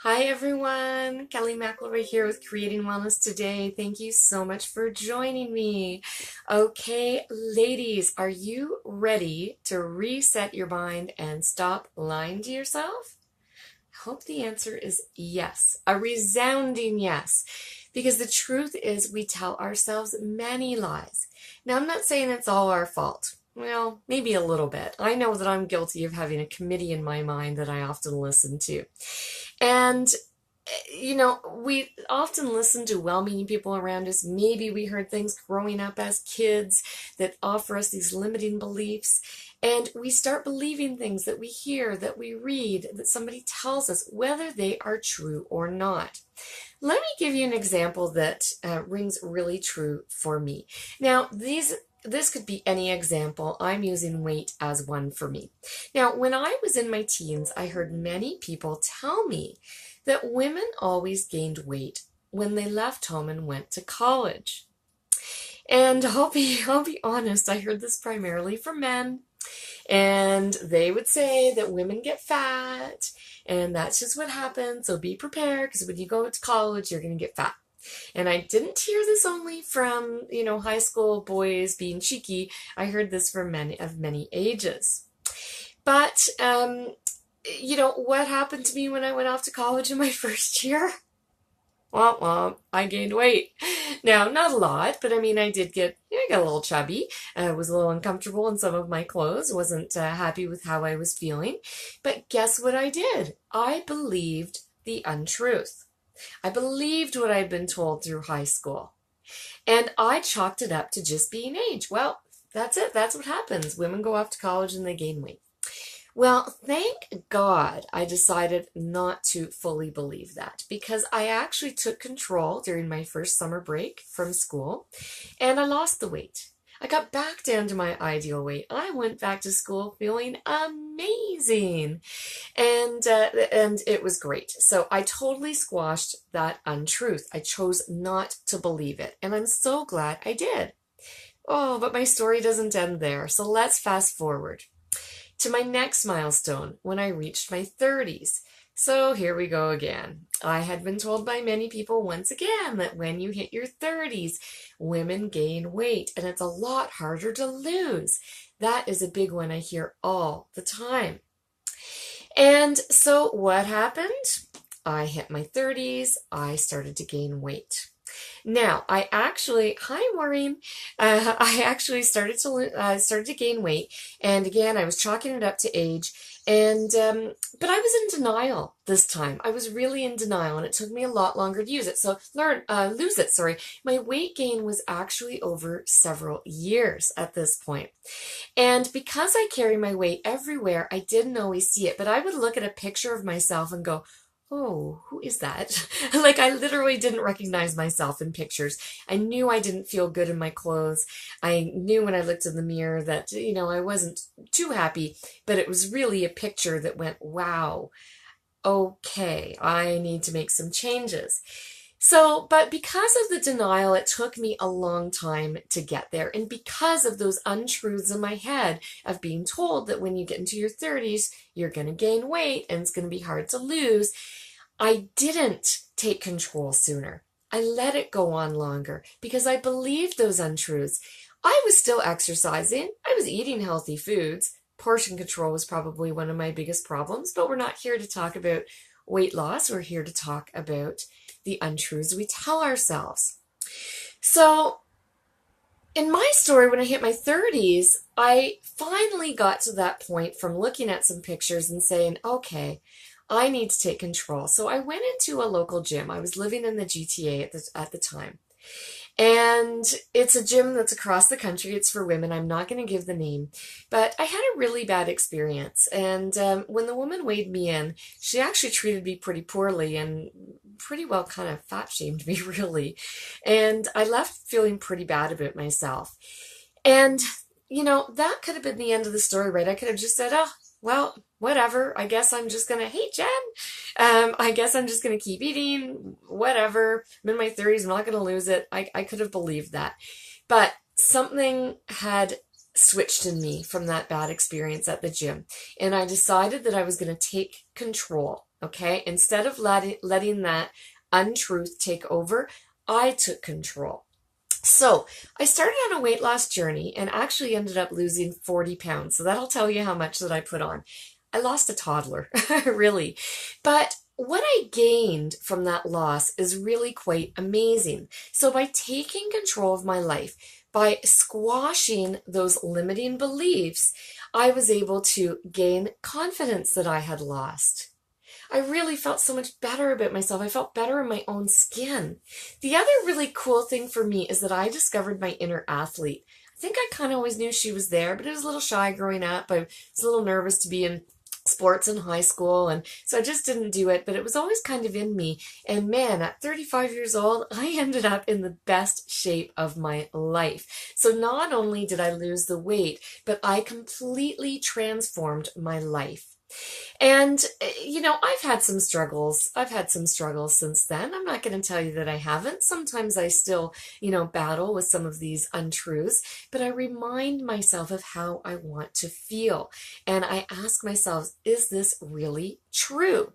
Hi everyone, Kelly McElroy here with Creating Wellness Today. Thank you so much for joining me. Okay, ladies, are you ready to reset your mind and stop lying to yourself? I hope the answer is yes, a resounding yes, because the truth is we tell ourselves many lies. Now, I'm not saying it's all our fault. Well, maybe a little bit. I know that I'm guilty of having a committee in my mind that I often listen to. And we often listen to well-meaning people around us. Maybe we heard things growing up as kids that offer us these limiting beliefs, and we start believing things that we hear, that we read, that somebody tells us, whether they are true or not. Let me give you an example that rings really true for me. Now, this could be any example. I'm using weight as one for me. Now, when I was in my teens, I heard many people tell me that women always gained weight when they left home and went to college. And I'll be honest, I heard this primarily from men. And they would say that women get fat, and that's just what happens. So be prepared, because when you go to college, you're going to get fat. And I didn't hear this only from, high school boys being cheeky. I heard this from men of many ages. But, what happened to me when I went off to college in my first year? Womp womp, I gained weight. Now, not a lot, but I mean, I got a little chubby. I was a little uncomfortable in some of my clothes, wasn't happy with how I was feeling. But guess what I did? I believed the untruth. I believed what I'd been told through high school. And I chalked it up to just being age. Well, that's it. That's what happens. Women go off to college and they gain weight. Well, thank God I decided not to fully believe that, because I actually took control during my first summer break from school and I lost the weight. I got back down to my ideal weight. I went back to school feeling amazing, and it was great. So I totally squashed that untruth. I chose not to believe it, and I'm so glad I did. Oh, but my story doesn't end there. So let's fast forward to my next milestone when I reached my 30s. So here we go again. I had been told by many people once again that when you hit your 30s, women gain weight and it's a lot harder to lose. That is a big one I hear all the time. And so what happened? I hit my 30s. I started to gain weight. Now, hi Maureen. I actually started to gain weight, and again, I was chalking it up to age, and but I was in denial this time. I was really in denial, and it took me a lot longer to lose it. Sorry, my weight gain was actually over several years at this point, and because I carry my weight everywhere, I didn't always see it, but I would look at a picture of myself and go, oh, who is that? Like, I literally didn't recognize myself in pictures. I knew I didn't feel good in my clothes. I knew when I looked in the mirror that, I wasn't too happy, but it was really a picture that went, wow, okay, I need to make some changes. So, but because of the denial, it took me a long time to get there. And because of those untruths in my head of being told that when you get into your 30s, you're going to gain weight and it's going to be hard to lose, I didn't take control sooner. I let it go on longer because I believed those untruths. I was still exercising. I was eating healthy foods. Portion control was probably one of my biggest problems, but we're not here to talk about weight loss. We're here to talk about the untruths we tell ourselves. So in my story, when I hit my 30s, I finally got to that point from looking at some pictures and saying, okay, I need to take control. So I went into a local gym. I was living in the GTA at the time. And it's a gym that's across the country. It's for women. I'm not going to give the name. But I had a really bad experience. And when the woman weighed me in, she actually treated me pretty poorly and pretty well kind of fat shamed me, really. And I left feeling pretty bad about myself. And, that could have been the end of the story, right? I could have just said, oh, well, whatever. I guess I'm just going to, hey, Jen, I guess I'm just going to keep eating, whatever. I'm in my 30s. I'm not going to lose it. I could have believed that. But something had switched in me from that bad experience at the gym. And I decided that I was going to take control. Okay, instead of letting that untruth take over, I took control. So I started on a weight loss journey and actually ended up losing 40 pounds. So that'll tell you how much that I put on. I lost a toddler, really. But what I gained from that loss is really quite amazing. So by taking control of my life, by squashing those limiting beliefs, I was able to gain confidence that I had lost. I really felt so much better about myself. I felt better in my own skin. The other really cool thing for me is that I discovered my inner athlete. I think I kind of always knew she was there, but I was a little shy growing up. I was a little nervous to be in sports in high school, and so I just didn't do it, but it was always kind of in me. And man, at 35 years old, I ended up in the best shape of my life. So not only did I lose the weight, but I completely transformed my life. And, I've had some struggles. I've had some struggles since then. I'm not going to tell you that I haven't. Sometimes I still, battle with some of these untruths, but I remind myself of how I want to feel. And I ask myself, is this really true?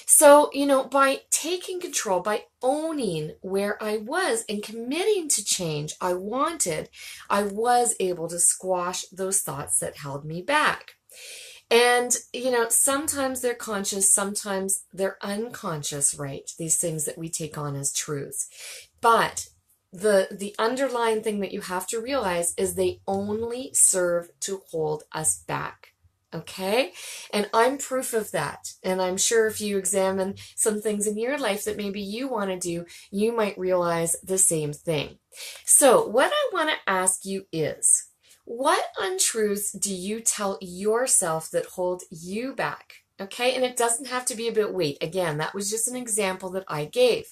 So, by taking control, by owning where I was and committing to change I was able to squash those thoughts that held me back. And, sometimes they're conscious, sometimes they're unconscious, right? These things that we take on as truths. But the underlying thing that you have to realize is they only serve to hold us back. Okay? And I'm proof of that. And I'm sure if you examine some things in your life that maybe you want to do, you might realize the same thing. So what I want to ask you is, what untruths do you tell yourself that hold you back? Okay, and it doesn't have to be about weight. Again, that was just an example that I gave.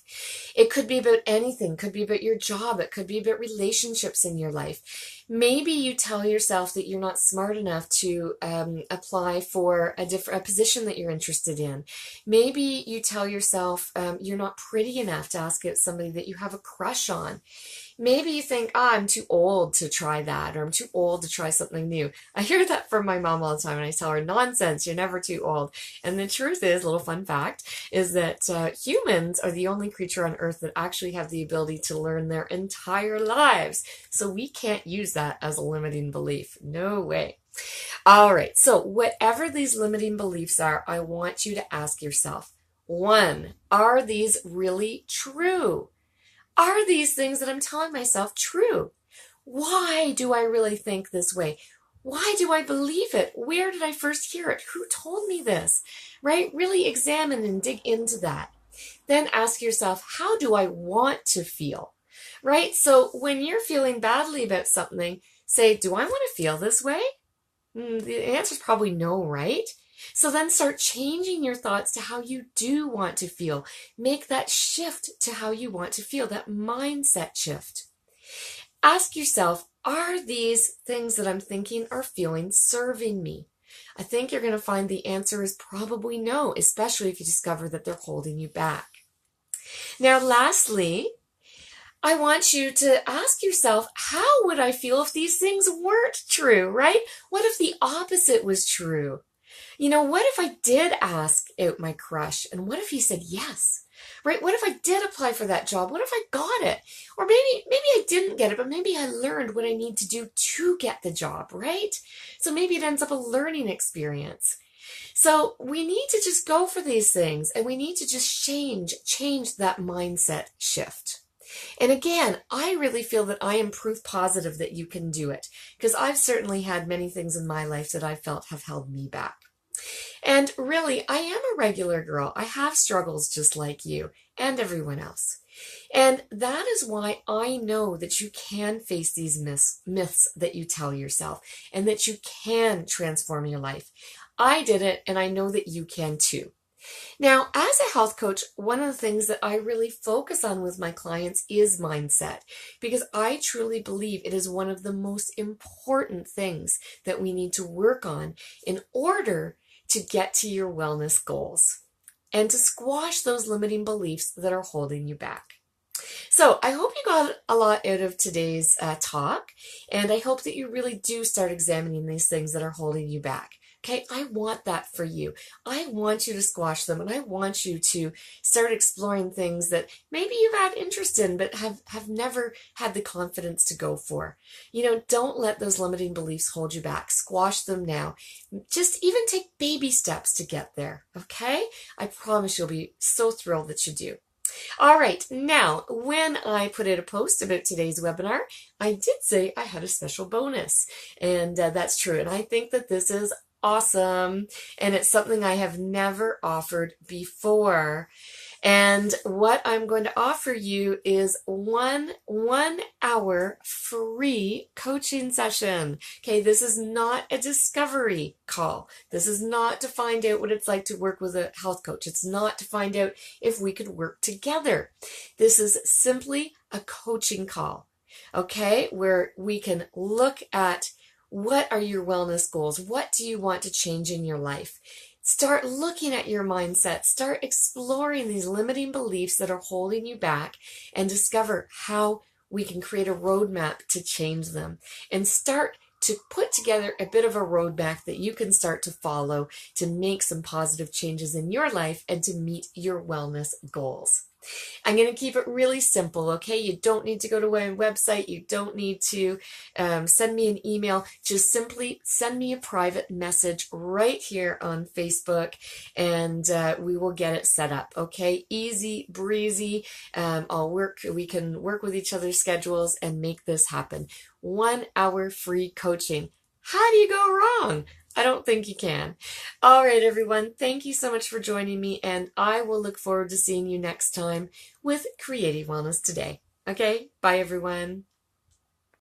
It could be about anything. It could be about your job. It could be about relationships in your life. Maybe you tell yourself that you're not smart enough to apply for a position that you're interested in. Maybe you tell yourself you're not pretty enough to ask out somebody that you have a crush on. Maybe you think, I'm too old to try that, or I'm too old to try something new. I hear that from my mom all the time, and I tell her, nonsense, you're never too old. And the truth is, a little fun fact, is that humans are the only creature on earth that actually have the ability to learn their entire lives. So we can't use that as a limiting belief. No way. All right, so whatever these limiting beliefs are, I want you to ask yourself, 1, are these really true? Are these things that I'm telling myself true? Why do I really think this way? Why do I believe it? Where did I first hear it? Who told me this? Right? Really examine and dig into that. Then ask yourself, how do I want to feel? Right? So when you're feeling badly about something, say, do I want to feel this way? The answer is probably no, right? So then start changing your thoughts to how you do want to feel. Make that shift to how you want to feel, that mindset shift. Ask yourself, are these things that I'm thinking or feeling serving me? I think you're going to find the answer is probably no, especially if you discover that they're holding you back. Now, lastly, I want you to ask yourself, how would I feel if these things weren't true, right? What if the opposite was true? What if I did ask out my crush, and what if he said yes, right? What if I did apply for that job? What if I got it? Or maybe I didn't get it, but maybe I learned what I need to do to get the job, right? So maybe it ends up a learning experience. So we need to just go for these things, and we need to just change that mindset shift. And again, I really feel that I am proof positive that you can do it, because I've certainly had many things in my life that I felt have held me back. And really, I am a regular girl. I have struggles just like you and everyone else. And that is why I know that you can face these myths that you tell yourself, and that you can transform your life. I did it, and I know that you can too. Now, as a health coach, one of the things that I really focus on with my clients is mindset, because I truly believe it is one of the most important things that we need to work on in order to get to your wellness goals and to squash those limiting beliefs that are holding you back. So I hope you got a lot out of today's talk, and I hope that you really do start examining these things that are holding you back. Okay, I want that for you. I want you to squash them, and I want you to start exploring things that maybe you've had interest in but have never had the confidence to go for. Don't let those limiting beliefs hold you back. Squash them now. Just even take baby steps to get there, okay? I promise you'll be so thrilled that you do. All right, now, when I put out a post about today's webinar, I did say I had a special bonus, and that's true. And I think that this is awesome, and it's something I have never offered before. And what I'm going to offer you is one hour free coaching session. Okay, this is not a discovery call. This is not to find out what it's like to work with a health coach. It's not to find out if we could work together. This is simply a coaching call, okay, where we can look at what are your wellness goals? What do you want to change in your life? Start looking at your mindset. Start exploring these limiting beliefs that are holding you back and discover how we can create a roadmap to change them, and start to put together a bit of a roadmap that you can start to follow to make some positive changes in your life and to meet your wellness goals. I'm going to keep it really simple, okay? You don't need to go to my website. You don't need to send me an email. Just simply send me a private message right here on Facebook, and we will get it set up, okay? Easy breezy. We can work with each other's schedules and make this happen. 1 hour free coaching. How do you go wrong? I don't think you can. All right, everyone. Thank you so much for joining me, and I will look forward to seeing you next time with Creating Wellness Today. Okay, bye, everyone.